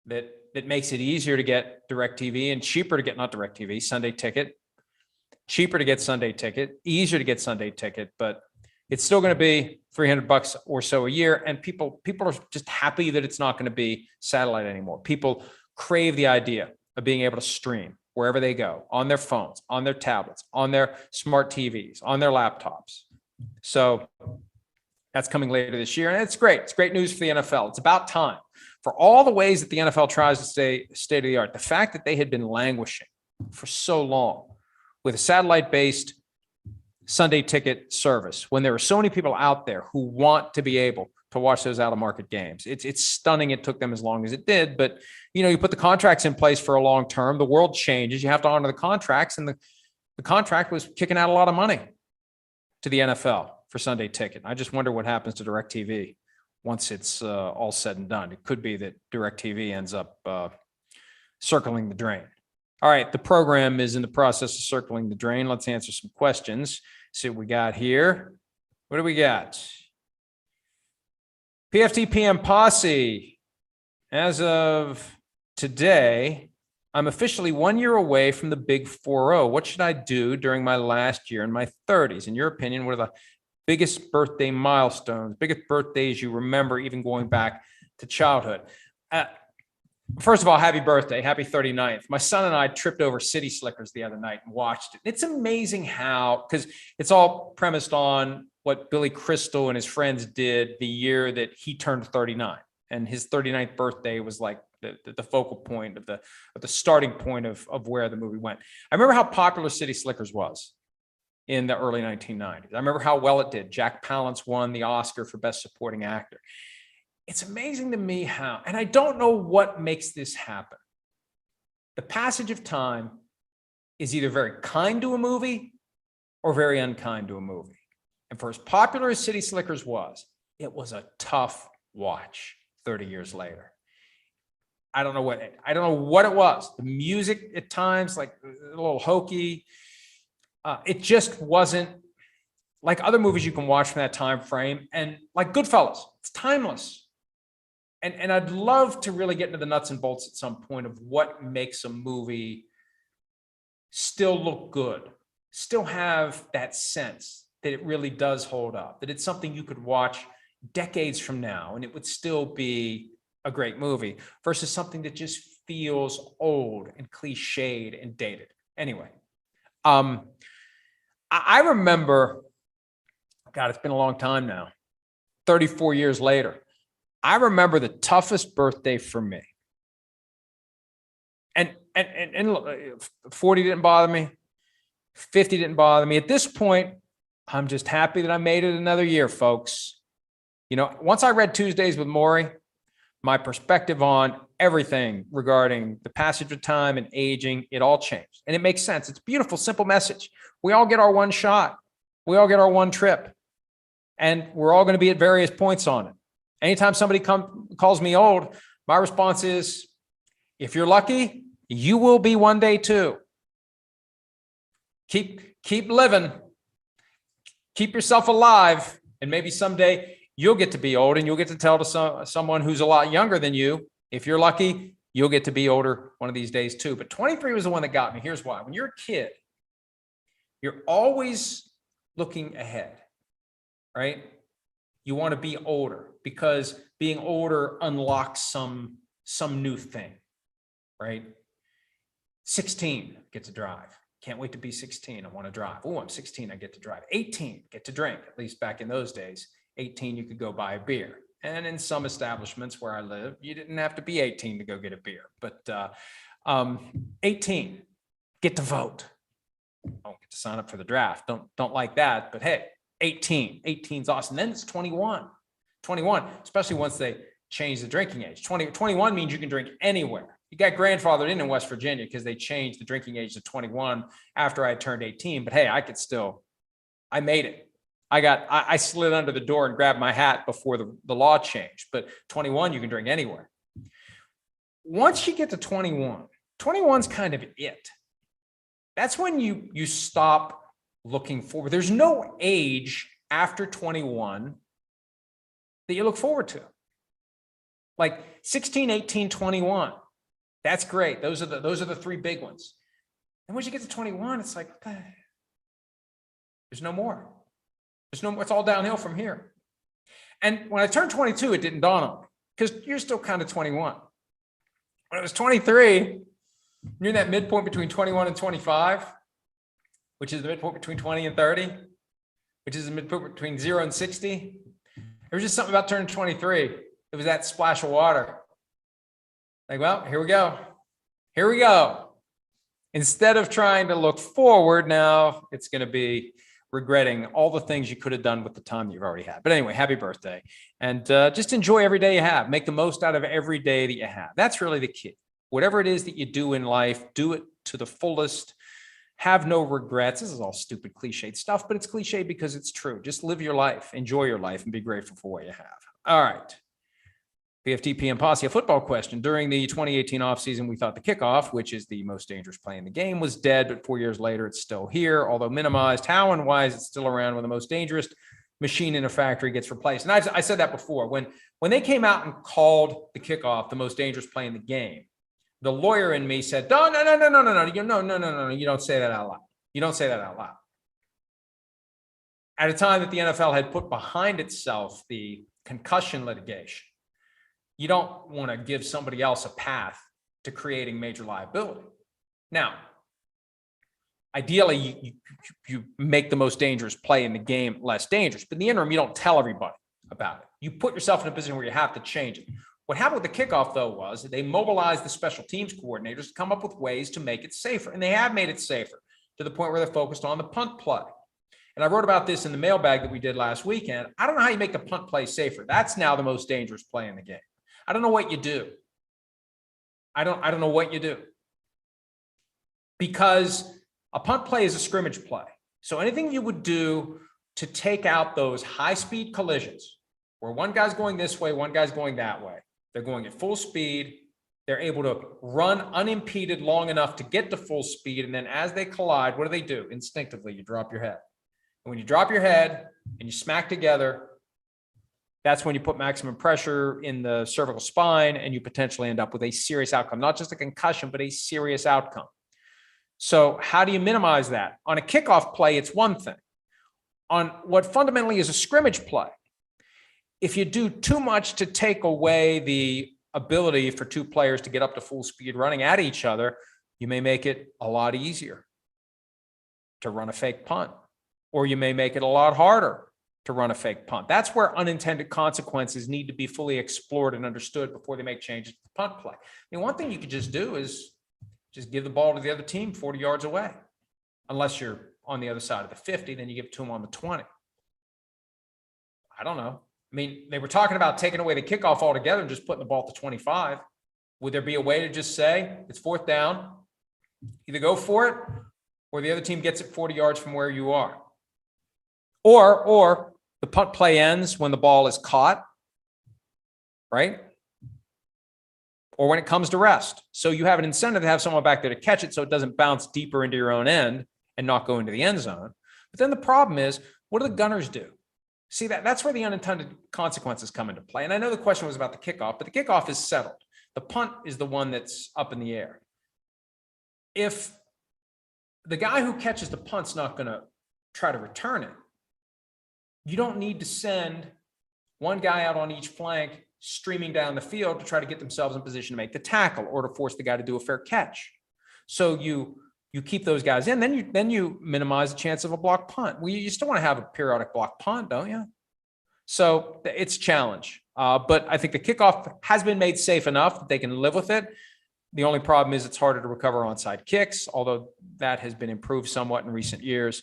that makes it easier to get DirecTV and cheaper to get, not DirecTV, Sunday Ticket, cheaper to get Sunday Ticket, easier to get Sunday Ticket, but it's still going to be $300 or so a year. And people are just happy that it's not going to be satellite anymore. People crave the idea of being able to stream wherever they go, on their phones, on their tablets, on their smart TVs, on their laptops. So that's coming later this year. And it's great. It's great news for the NFL. It's about time. For all the ways that the NFL tries to stay state of the art, the fact that they had been languishing for so long with a satellite-based Sunday Ticket service, when there are so many people out there who want to be able to watch those out-of-market games. It's stunning it took them as long as it did, but you put the contracts in place for a long term, the world changes, you have to honor the contracts, and the contract was kicking out a lot of money to the NFL for Sunday Ticket. I just wonder what happens to DirecTV once it's all said and done. It could be that DirecTV ends up circling the drain. All right, the program is in the process of circling the drain. Let's answer some questions. See what we got here. What do we got? PFT PM Posse. As of today, I'm officially 1 year away from the big 4-0. What should I do during my last year in my 30s? In your opinion, what are the biggest birthday milestones, biggest birthdays you remember, even going back to childhood? First of all, happy birthday. Happy 39th. My son and I tripped over City Slickers the other night and watched it. It's amazing how, because it's all premised on what Billy Crystal and his friends did the year that he turned 39. And his 39th birthday was like the focal point of the starting point of where the movie went. I remember how popular City Slickers was in the early 1990s. I remember how well it did. Jack Palance won the Oscar for Best Supporting Actor. It's amazing to me how, and I don't know what makes this happen. The passage of time is either very kind to a movie or very unkind to a movie. And for as popular as City Slickers was, it was a tough watch 30 years later. I don't know what it was. The music at times, like a little hokey. It just wasn't like other movies you can watch from that time frame. And like Goodfellas, it's timeless. and I'd love to really get into the nuts and bolts at some point of what makes a movie still look good, still have that sense that it really does hold up, that it's something you could watch decades from now and it would still be a great movie versus something that just feels old and cliched and dated. Anyway, I remember, God, it's been a long time now, 34 years later. I remember the toughest birthday for me. And 40 didn't bother me. 50 didn't bother me. At this point, I'm just happy that I made it another year, folks. You know, once I read Tuesdays with Maury, my perspective on everything regarding the passage of time and aging, it all changed. And it makes sense. It's a beautiful, simple message. We all get our one shot. We all get our one trip. And we're all going to be at various points on it. Anytime somebody calls me old, my response is, if you're lucky, you will be one day too. Keep living. Keep yourself alive. And maybe someday you'll get to be old and you'll get to tell to someone who's a lot younger than you, if you're lucky, you'll get to be older one of these days too. But 23 was the one that got me. Here's why. When you're a kid, you're always looking ahead, right? You want to be older because being older unlocks some new thing, right? 16, get to drive. Can't wait to be 16. I want to drive. Oh, I'm 16. I get to drive. 18, get to drink. At least back in those days, 18, you could go buy a beer. And in some establishments where I live, you didn't have to be 18 to go get a beer. But 18, get to vote. Don't get to sign up for the draft. Don't like that. But hey, 18's awesome. Then it's 21, especially once they change the drinking age. 21 means you can drink anywhere. You got grandfathered in West Virginia because they changed the drinking age to 21 after I turned 18. But hey, I made it. I slid under the door and grabbed my hat before the law changed. But 21, you can drink anywhere. Once you get to 21's kind of it. That's when you stop looking forward. There's no age after 21 that you look forward to. Like 16, 18, 21. That's great. Those are the three big ones. And once you get to 21, it's like, there's no more. It's all downhill from here. And when I turned 22, it didn't dawn on me because you're still kind of 21. When I was 23, you're in that midpoint between 21 and 25, which is the midpoint between 20 and 30, which is the midpoint between 0 and 60. There was just something about turning 23. It was that splash of water. Like, well, here we go. Here we go. Instead of trying to look forward, now it's going to be regretting all the things you could have done with the time that you've already had. But anyway, happy birthday. And just enjoy every day you have. Make the most out of every day that you have. That's really the key. Whatever it is that you do in life, do it to the fullest. Have no regrets. This is all stupid, cliched stuff, but it's cliche because it's true. Just live your life, enjoy your life, and be grateful for what you have. All right. PFT PM Posse, a football question. During the 2018 offseason, we thought the kickoff, which is the most dangerous play in the game, was dead, but 4 years later, it's still here, although minimized. How and why is it still around when the most dangerous machine in a factory gets replaced? And I said that before. When they came out and called the kickoff the most dangerous play in the game, the lawyer in me said, no, you don't say that out loud. You don't say that out loud. At a time that the NFL had put behind itself the concussion litigation, you don't want to give somebody else a path to creating major liability. Now, ideally, you make the most dangerous play in the game less dangerous, but in the interim, you don't tell everybody about it. You put yourself in a position where you have to change it. What happened with the kickoff, though, was they mobilized the special teams coordinators to come up with ways to make it safer. And they have made it safer to the point where they're focused on the punt play. And I wrote about this in the mailbag that we did last weekend. I don't know how you make the punt play safer. That's now the most dangerous play in the game. I don't know what you do. I don't know what you do. Because a punt play is a scrimmage play. So anything you would do to take out those high-speed collisions where one guy's going this way, one guy's going that way. They're going at full speed. They're able to run unimpeded long enough to get to full speed. And then as they collide, what do? Instinctively, you drop your head. And when you drop your head and you smack together, That's when you put maximum pressure in the cervical spine and you potentially end up with a serious outcome, not just a concussion, but a serious outcome. So how do you minimize that? On a kickoff play, it's one thing. On what fundamentally is a scrimmage play, if you do too much to take away the ability for two players to get up to full speed running at each other, you may make it a lot easier to run a fake punt, or you may make it a lot harder to run a fake punt. That's where unintended consequences need to be fully explored and understood before they make changes to the punt play. I mean, one thing you could just do is just give the ball to the other team 40 yards away. Unless you're on the other side of the 50, then you give it to them on the 20. I don't know. I mean, they were talking about taking away the kickoff altogether and just putting the ball at the 25. Would there be a way to just say it's fourth down, either go for it or the other team gets it 40 yards from where you are? Or the punt play ends when the ball is caught, right? Or when it comes to rest. So you have an incentive to have someone back there to catch it so it doesn't bounce deeper into your own end and not go into the end zone. But then the problem is, what do the gunners do? See, that's where the unintended consequences come into play. And I know the question was about the kickoff, but the kickoff is settled. The punt is the one that's up in the air. If the guy who catches the punt's not going to try to return it, you don't need to send one guy out on each flank streaming down the field to try to get themselves in position to make the tackle or to force the guy to do a fair catch. So you keep those guys in, then you minimize the chance of a block punt. Well, you still want to have a periodic block punt, don't you? So it's a challenge. But I think the kickoff has been made safe enough that they can live with it. The only problem is it's harder to recover onside kicks, although that has been improved somewhat in recent years.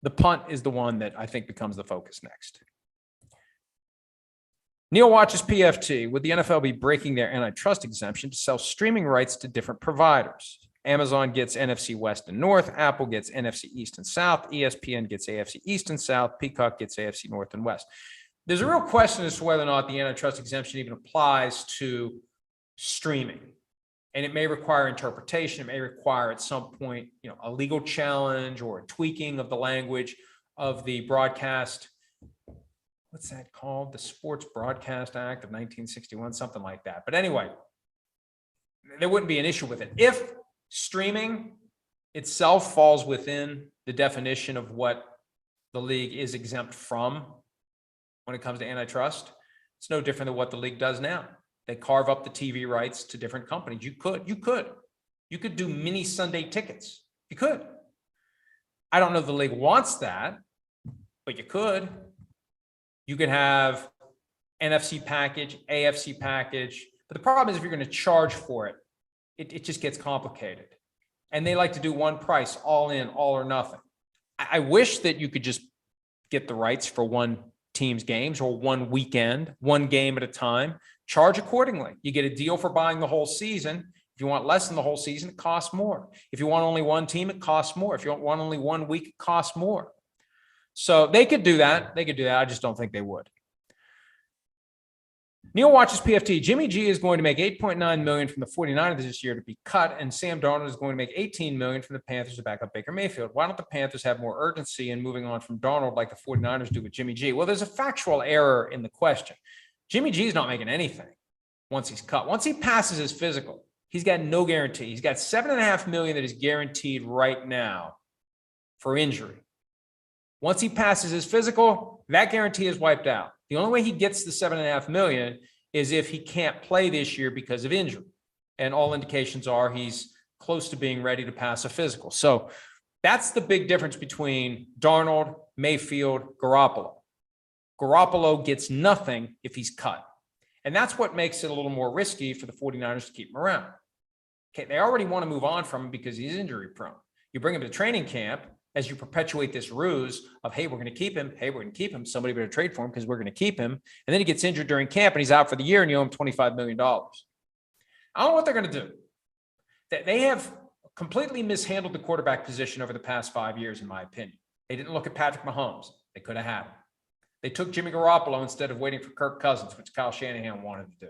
The punt is the one that I think becomes the focus next. Neil watches PFT. Would the NFL be breaking their antitrust exemption to sell streaming rights to different providers? Amazon gets NFC West and North. Apple gets NFC East and South. ESPN gets AFC East and South. Peacock gets AFC North and West. There's a real question as to whether or not the antitrust exemption even applies to streaming. And it may require interpretation. It may require at some point, a legal challenge or a tweaking of the language of the broadcast. What's that called? The Sports Broadcast Act of 1961, something like that. But anyway, there wouldn't be an issue with it. If streaming itself falls within the definition of what the league is exempt from when it comes to antitrust, it's no different than what the league does now. They carve up the TV rights to different companies. You could do mini Sunday tickets. You could. I don't know if the league wants that, but you could. You could have NFC package, AFC package. But the problem is if you're going to charge for it, it just gets complicated. And they like to do one price, all in, all or nothing. I wish that you could just get the rights for one team's games or one weekend, one game at a time. Charge accordingly. You get a deal for buying the whole season. If you want less than the whole season, it costs more. If you want only one team, it costs more. If you want only 1 week, it costs more. So they could do that. I just don't think they would. Neil watches PFT. Jimmy G is going to make $8.9 million from the 49ers this year to be cut, and Sam Darnold is going to make $18 million from the Panthers to back up Baker Mayfield. Why don't the Panthers have more urgency in moving on from Darnold like the 49ers do with Jimmy G? Well, there's a factual error in the question. Jimmy G is not making anything once he's cut. Once he passes his physical, he's got no guarantee. He's got $7.5 million that is guaranteed right now for injury. Once he passes his physical, that guarantee is wiped out. The only way he gets the $7.5 million is if he can't play this year because of injury. And all indications are he's close to being ready to pass a physical. So that's the big difference between Darnold, Mayfield, Garoppolo. Garoppolo gets nothing if he's cut. And that's what makes it a little more risky for the 49ers to keep him around. Okay, they already want to move on from him because he's injury prone. You bring him to training camp as you perpetuate this ruse of, hey, we're going to keep him. Hey, we're going to keep him. Somebody better trade for him because we're going to keep him. And then he gets injured during camp and he's out for the year and you owe him $25 million. I don't know what they're going to do. They have completely mishandled the quarterback position over the past 5 years, in my opinion. They didn't look at Patrick Mahomes. They could have had him. They took Jimmy Garoppolo instead of waiting for Kirk Cousins, which Kyle Shanahan wanted to do.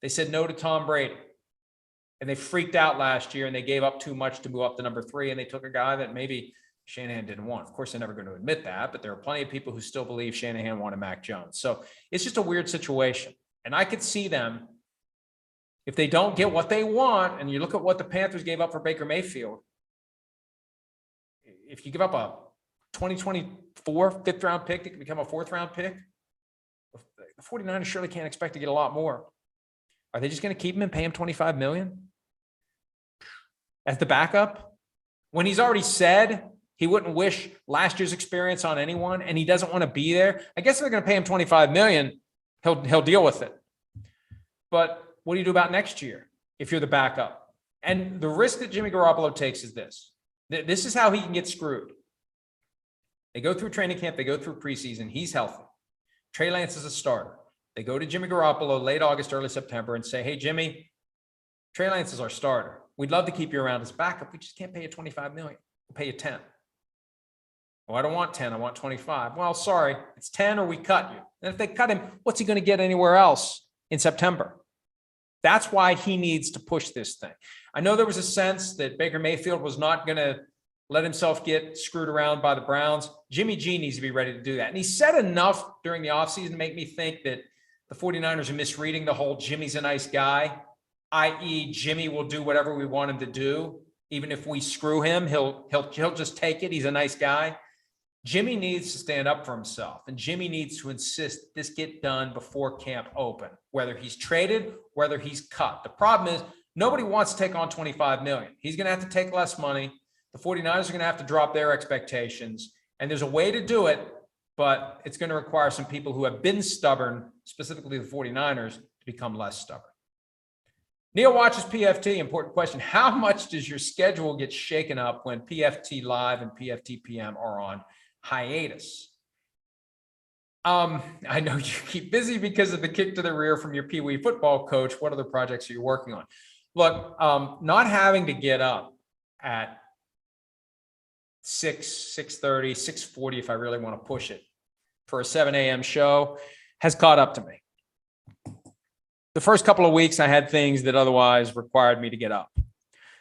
They said no to Tom Brady. And they freaked out last year and they gave up too much to move up to number 3. And they took a guy that maybe Shanahan didn't want. Of course, they're never going to admit that, but there are plenty of people who still believe Shanahan wanted Mac Jones. So it's just a weird situation. And I could see them, if they don't get what they want, and you look at what the Panthers gave up for Baker Mayfield, if you give up a 2024 fifth-round pick that can become a fourth-round pick, the 49ers surely can't expect to get a lot more. Are they just going to keep him and pay him $25 million as the backup? When he's already said he wouldn't wish last year's experience on anyone, and he doesn't want to be there. I guess if they're going to pay him $25 million, he'll deal with it. But what do you do about next year if you're the backup? And the risk that Jimmy Garoppolo takes is this. This is how he can get screwed. They go through training camp. They go through preseason. He's healthy. Trey Lance is a starter. They go to Jimmy Garoppolo late August, early September and say, hey, Jimmy, Trey Lance is our starter. We'd love to keep you around as backup. We just can't pay you $25 million. We'll pay you 10. Oh, I don't want 10. I want 25. Well, sorry. It's 10 or we cut you. And if they cut him, what's he going to get anywhere else in September? That's why he needs to push this thing. I know there was a sense that Baker Mayfield was not going to let himself get screwed around by the Browns. Jimmy G needs to be ready to do that. And he said enough during the offseason to make me think that the 49ers are misreading the whole Jimmy's a nice guy, i.e. Jimmy will do whatever we want him to do. Even if we screw him, he'll just take it. He's a nice guy. Jimmy needs to stand up for himself, and Jimmy needs to insist this get done before camp open, whether he's traded, whether he's cut. The problem is nobody wants to take on $25 million. He's going to have to take less money. The 49ers are going to have to drop their expectations, and there's a way to do it, but it's going to require some people who have been stubborn, specifically the 49ers, to become less stubborn. Neil watches PFT. Important question. How much does your schedule get shaken up when PFT Live and PFT PM are on hiatus? I know you keep busy because of the kick to the rear from your Pee Wee football coach. What other projects are you working on? Look, not having to get up at 6:30, 6:40, if I really want to push it, for a 7 a.m. show has caught up to me. The first couple of weeks, I had things that otherwise required me to get up.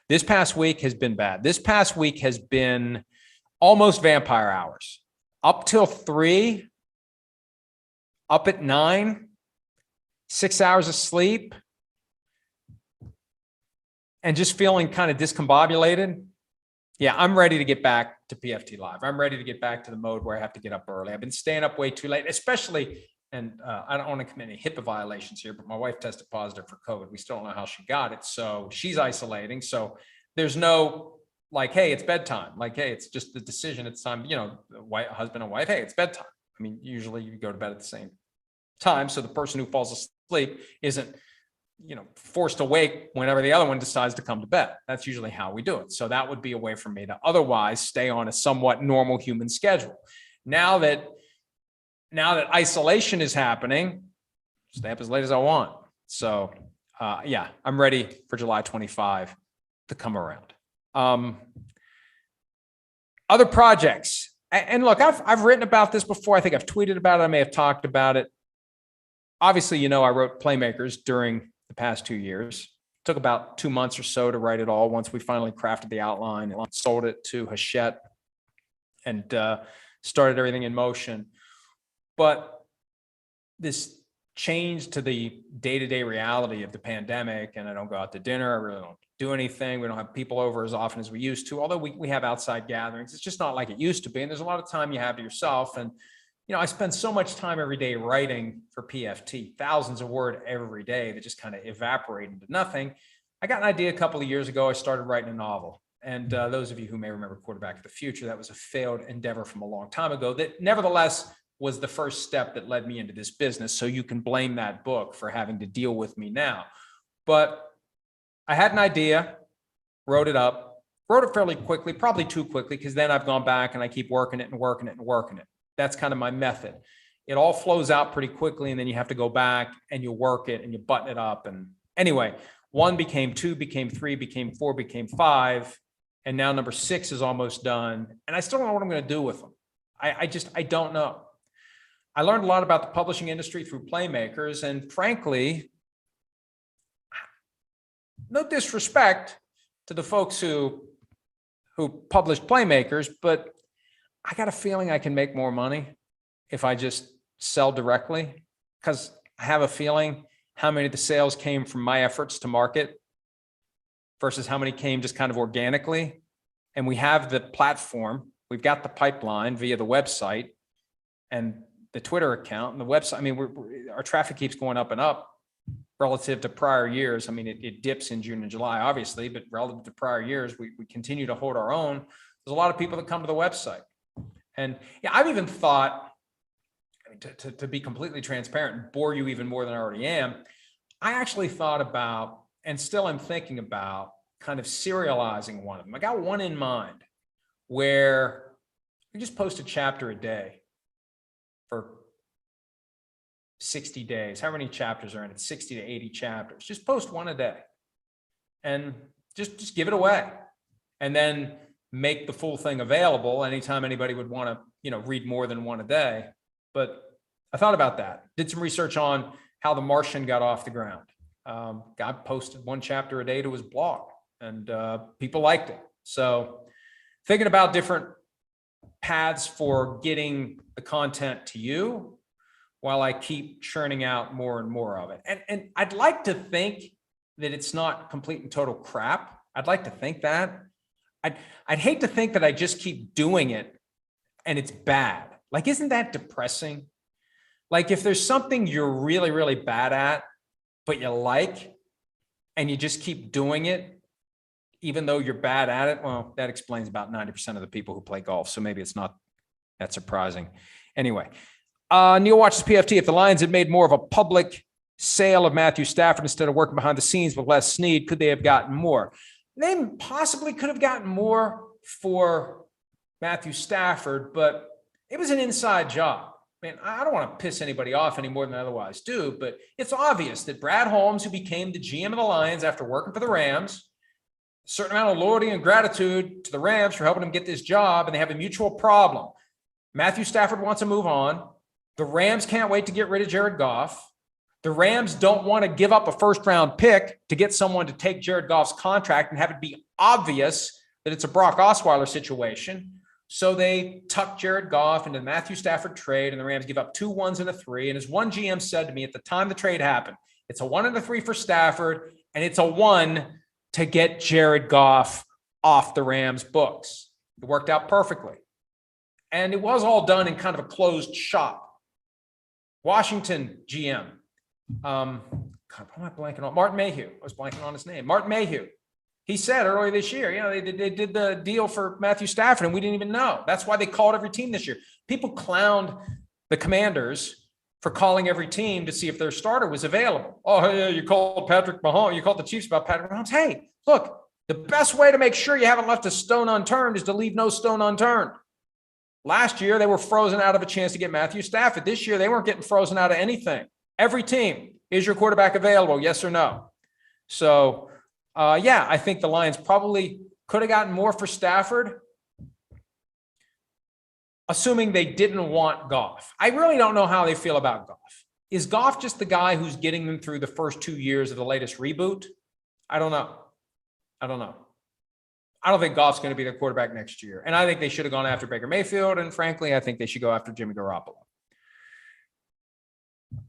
This past week has been bad. This past week has been almost vampire hours. Up till 3, up at 9, 6 hours of sleep, and just feeling kind of discombobulated. Yeah, I'm ready to get back to PFT Live. I'm ready to get back to the mode where I have to get up early. I've been staying up way too late, especially, and I don't want to commit any HIPAA violations here, but my wife tested positive for COVID. We still don't know how she got it. So she's isolating. So there's no like, hey, it's bedtime. Like, hey, it's just the decision. It's time, husband and wife, hey, it's bedtime. I mean, usually you go to bed at the same time. So the person who falls asleep isn't, forced awake whenever the other one decides to come to bed. That's usually how we do it. So that would be a way for me to otherwise stay on a somewhat normal human schedule. Now that isolation is happening, stay up as late as I want. So I'm ready for July 25 to come around. Other projects. And look, I've written about this before. I think I've tweeted about it. I may have talked about it. Obviously, I wrote Playmakers during the past 2 years. It took about 2 months or so to write it all. Once we finally crafted the outline and sold it to Hachette and started everything in motion. But this change to the day-to-day reality of the pandemic, and I don't go out to dinner. I really don't do anything. We don't have people over as often as we used to, although we have outside gatherings. It's just not like it used to be. And there's a lot of time you have to yourself. And I spend so much time every day writing for PFT, thousands of words every day that just kind of evaporate into nothing. I got an idea a couple of years ago. I started writing a novel. And those of you who may remember Quarterback of the Future, that was a failed endeavor from a long time ago that nevertheless was the first step that led me into this business. So you can blame that book for having to deal with me now. But I had an idea, wrote it fairly quickly, probably too quickly, because then I've gone back and I keep working it and working it and working it. That's kind of my method. It all flows out pretty quickly, and then you have to go back and you work it and you button it up. And anyway, 1 became 2, became 3, became 4, became 5. And now number 6 is almost done. And I still don't know what I'm going to do with them. I don't know. I learned a lot about the publishing industry through Playmakers. And frankly, no disrespect to the folks who who publish Playmakers, but I got a feeling I can make more money if I just sell directly, because I have a feeling how many of the sales came from my efforts to market versus how many came just kind of organically. And we have the platform, we've got the pipeline via the website and the Twitter account and the website. I mean, our traffic keeps going up and up relative to prior years. I mean, it dips in June and July, obviously, but relative to prior years, we continue to hold our own. There's a lot of people that come to the website. And yeah, I've even thought, to be completely transparent and bore you even more than I already am, I actually thought about, and still am thinking about, kind of serializing one of them. I got one in mind where we just post a chapter a day for 60 days. How many chapters are in it? 60 to 80 chapters. Just post one a day and just give it away. And then make the full thing available anytime anybody would want to, read more than one a day. But I thought about that. Did some research on how The Martian got off the ground. Guy posted one chapter a day to his blog, and people liked it. So thinking about different paths for getting the content to you while I keep churning out more and more of it. And I'd like to think that it's not complete and total crap. I'd like to think that. I'd hate to think that I just keep doing it and it's bad. Like, isn't that depressing? Like, if there's something you're really, really bad at, but you like, and you just keep doing it, even though you're bad at it, well, that explains about 90% of the people who play golf. So maybe it's not that surprising. Anyway, Neil watches PFT. If the Lions had made more of a public sale of Matthew Stafford instead of working behind the scenes with Les Snead, could they have gotten more? They possibly could have gotten more for Matthew Stafford, but it was an inside job. I mean, I don't want to piss anybody off any more than I otherwise do, but it's obvious that Brad Holmes, who became the GM of the Lions after working for the Rams, a certain amount of loyalty and gratitude to the Rams for helping him get this job, and they have a mutual problem. Matthew Stafford wants to move on. The Rams can't wait to get rid of Jared Goff. The Rams don't want to give up a first-round pick to get someone to take Jared Goff's contract and have it be obvious that it's a Brock Osweiler situation. So they tuck Jared Goff into the Matthew Stafford trade, and the Rams give up 2 1s and a 3. And as one GM said to me at the time the trade happened, it's a 1 and a 3 for Stafford, and it's a 1 to get Jared Goff off the Rams' books. It worked out perfectly. And it was all done in kind of a closed shop. Washington GM. God, what am I blanking on? Martin Mayhew. I was blanking on his name. Martin Mayhew. He said earlier this year, they did the deal for Matthew Stafford, and we didn't even know. That's why they called every team this year. People clowned the Commanders for calling every team to see if their starter was available. Oh, yeah, you called Patrick Mahomes. You called the Chiefs about Patrick Mahomes. Hey, look, the best way to make sure you haven't left a stone unturned is to leave no stone unturned. Last year, they were frozen out of a chance to get Matthew Stafford. This year, they weren't getting frozen out of anything. Every team, is your quarterback available? Yes or no? So, yeah, I think the Lions probably could have gotten more for Stafford, assuming they didn't want Goff. I really don't know how they feel about Goff. Is Goff just the guy who's getting them through the first 2 years of the latest reboot? I don't know. I don't think Goff's going to be the quarterback next year. And I think they should have gone after Baker Mayfield. And frankly, I think they should go after Jimmy Garoppolo.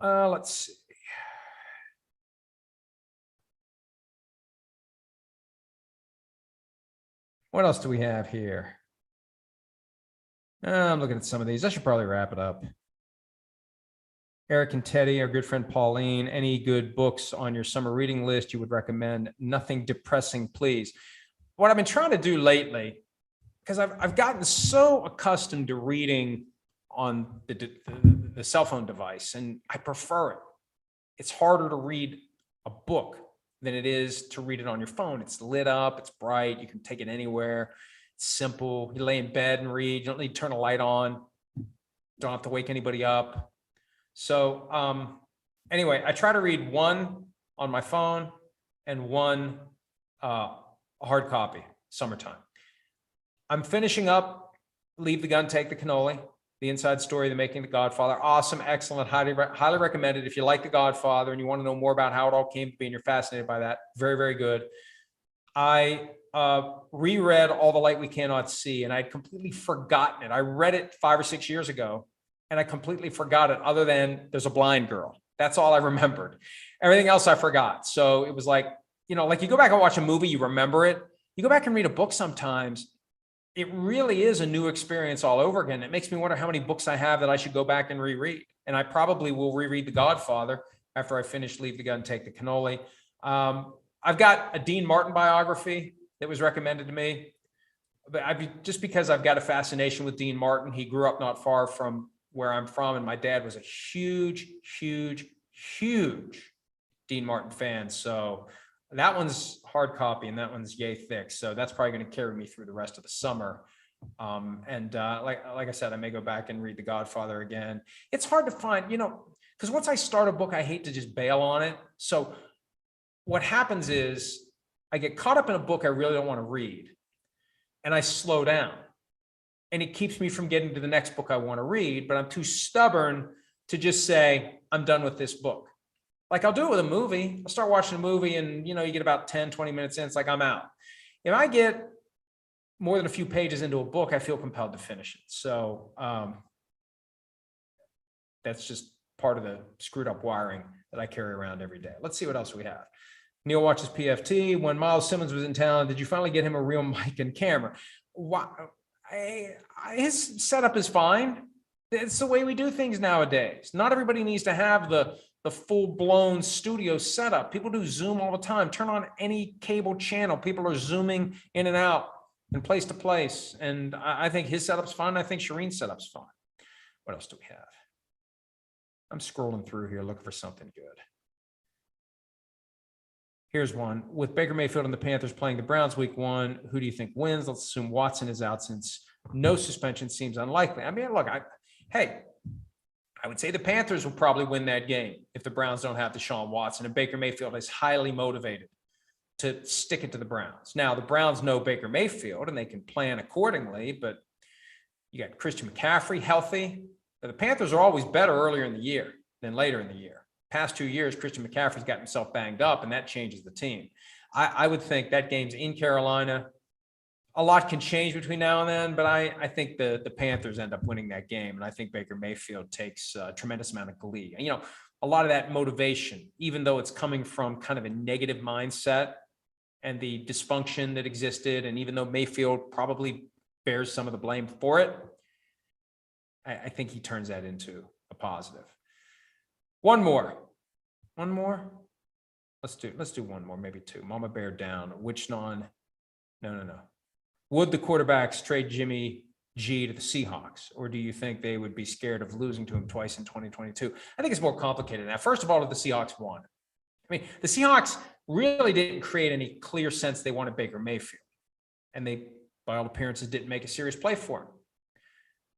Let's see. What else do we have here? I'm looking at some of these. I should probably wrap it up. Eric and Teddy, our good friend Pauline, any good books on your summer reading list you would recommend? Nothing depressing, please. What I've been trying to do lately, because I've gotten so accustomed to reading on the cell phone device, and I prefer it. It's harder to read a book than it is to read it on your phone. It's lit up, it's bright, you can take it anywhere. It's simple. You lay in bed and read. You don't need to turn a light on. Don't have to wake anybody up. So anyway, I try to read one on my phone and one hard copy, summertime. I'm finishing up Leave the Gun, Take the Cannoli, The Inside Story, The Making of the Godfather. Awesome, excellent, highly recommended. If you like The Godfather and you want to know more about how it all came to be and you're fascinated by that, very, very good. I reread All the Light We Cannot See, and I'd completely forgotten it. I read it 5 or 6 years ago, and I completely forgot it, other than there's a blind girl. That's all I remembered. Everything else I forgot. So it was like, like you go back and watch a movie, you remember it. You go back and read a book sometimes, it really is a new experience all over again. It makes me wonder how many books I have that I should go back and reread. And I probably will reread The Godfather after I finish Leave the Gun, Take the Cannoli. I've got a Dean Martin biography that was recommended to me, but just because I've got a fascination with Dean Martin. He grew up not far from where I'm from, and my dad was a huge Dean Martin fan. So that one's hard copy, and that one's yay thick. So that's probably going to carry me through the rest of the summer. Like I said, I may go back and read The Godfather again. It's hard to find, because once I start a book, I hate to just bail on it. So what happens is I get caught up in a book I really don't want to read, and I slow down, and it keeps me from getting to the next book I want to read, but I'm too stubborn to just say, I'm done with this book. Like I'll do it with a movie. I'll start watching a movie, and you get about 10, 20 minutes in, it's like I'm out. If I get more than a few pages into a book, I feel compelled to finish it. So that's just part of the screwed up wiring that I carry around every day. Let's see what else we have. Neil watches PFT. When Miles Simmons was in town, did you finally get him a real mic and camera? His setup is fine. It's the way we do things nowadays. Not everybody needs to have the full-blown studio setup. People do Zoom all the time. Turn on any cable channel. People are Zooming in and out and place to place. And I think his setup's fine. I think Shireen's setup's fine. What else do we have? I'm scrolling through here looking for something good. Here's one. With Baker Mayfield and the Panthers playing the Browns week 1, who do you think wins? Let's assume Watson is out since no suspension seems unlikely. I mean, look, I would say the Panthers will probably win that game if the Browns don't have Deshaun Watson, and Baker Mayfield is highly motivated to stick it to the Browns. Now, the Browns know Baker Mayfield, and they can plan accordingly, but you got Christian McCaffrey healthy. The Panthers are always better earlier in the year than later in the year. Past 2 years, Christian McCaffrey's got himself banged up, and that changes the team. I would think that game's in Carolina. A lot can change between now and then, but I think the Panthers end up winning that game, and I think Baker Mayfield takes a tremendous amount of glee. A lot of that motivation, even though it's coming from kind of a negative mindset and the dysfunction that existed, and even though Mayfield probably bears some of the blame for it, I think he turns that into a positive. One more. Let's do one more, maybe two. Mama Bear down. No. Would the quarterbacks trade Jimmy G to the Seahawks, or do you think they would be scared of losing to him twice in 2022? I think it's more complicated than that. First of all, did the Seahawks want? I mean, the Seahawks really didn't create any clear sense they wanted Baker Mayfield, and they, by all appearances, didn't make a serious play for him.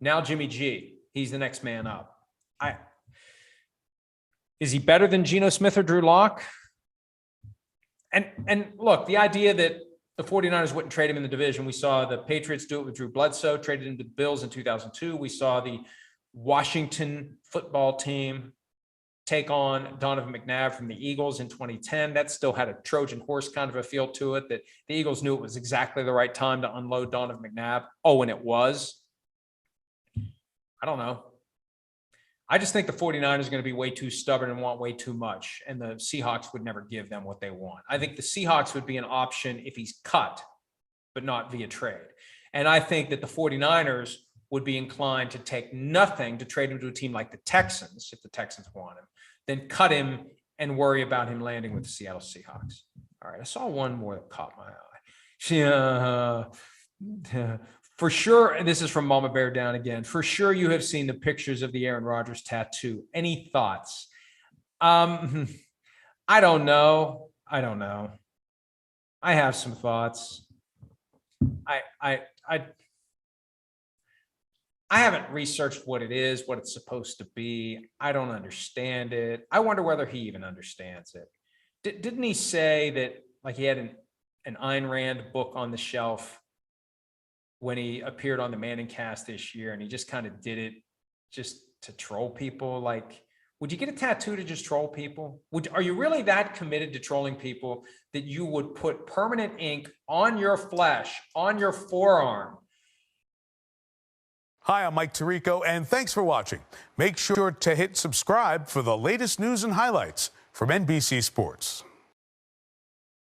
Now Jimmy G, he's the next man up. Is he better than Geno Smith or Drew Lock? And look, the idea that the 49ers wouldn't trade him in the division. We saw the Patriots do it with Drew Bledsoe, traded him to the Bills in 2002. We saw the Washington football team take on Donovan McNabb from the Eagles in 2010. That still had a Trojan horse kind of a feel to it, that the Eagles knew it was exactly the right time to unload Donovan McNabb. Oh, and it was. I don't know. I just think the 49ers are going to be way too stubborn and want way too much, and the Seahawks would never give them what they want. I think the Seahawks would be an option if he's cut, but not via trade. And I think that the 49ers would be inclined to take nothing to trade him to a team like the Texans, if the Texans want him, then cut him and worry about him landing with the Seattle Seahawks. All right, I saw one more that caught my eye. For sure, and this is from Mama Bear Down again, for sure you have seen the pictures of the Aaron Rodgers tattoo. Any thoughts? I don't know. I have some thoughts. I haven't researched what it is, what it's supposed to be. I don't understand it. I wonder whether he even understands it. Didn't he say that, like, he had an Ayn Rand book on the shelf when he appeared on the Manning Cast this year, and he just kind of did it just to troll people? Like, would you get a tattoo to just troll people? Are you really that committed to trolling people that you would put permanent ink on your flesh, on your forearm? Hi, I'm Mike Tirico, and thanks for watching. Make sure to hit subscribe for the latest news and highlights from NBC Sports.